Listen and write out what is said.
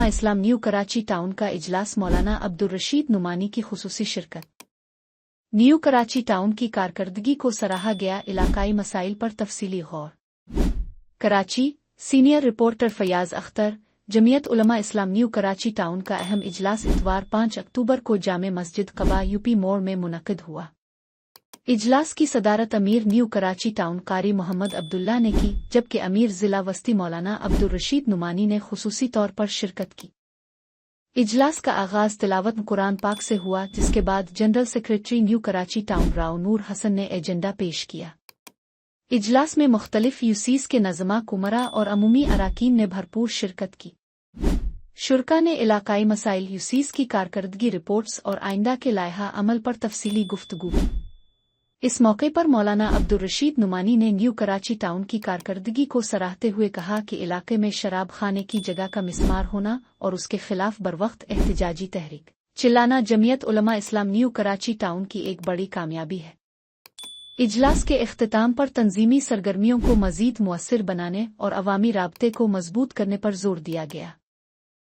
اسلام new Karachi town کا اجلاس مولانا عبدالرشید نعمانی کی خصوصی شرکت۔ نیو کراچی ٹاؤن کی کارکردگی کو سراہا گیا، علاقائی مسائل پر تفصیلی غور۔ Karachi, senior reporter Fayyaz Akhtar. Jamiat Ulema Islam new Karachi town کا اہم اجلاس اتوار 5 اکتوبر کو جامع مسجد قباء UP موڑ میں منعقد ہوا۔ اجلاس کی صدارت امیر نیو کراچی ٹاؤن قاری محمد عبداللہ نے کی، جبکہ امیر ضلع وسطی مولانا عبدالرشید نعمانی نے خصوصی طور پر شرکت کی۔ اجلاس کا آغاز تلاوت قرآن پاک سے ہوا، جس کے بعد general secretary new Karachi town Rao Noor Hasan نے ایجنڈا پیش کیا۔ اجلاس میں مختلف UCs کے نظماء، کمرا اور عمومی اراکین نے بھرپور شرکت کی۔ شرکا نے علاقائی مسائل، UCs کی کارکردگی رپورٹس اور آئندہ کے لائحہ عمل پر تفصیلی گفتگو کی۔ اس موقع پر مولانا عبدالرشید نعمانی نے نیو کراچی ٹاؤن کی کارکردگی کو سراہتے ہوئے کہا کہ علاقے میں شراب خانے کی جگہ کا مسمار ہونا اور اس کے خلاف بروقت احتجاجی تحریک چلانا جمعیت علماء اسلام نیو کراچی ٹاؤن کی ایک بڑی کامیابی ہے۔ اجلاس کے اختتام پر تنظیمی سرگرمیوں کو مزید مؤثر بنانے اور عوامی رابطے کو مضبوط کرنے پر زور دیا گیا۔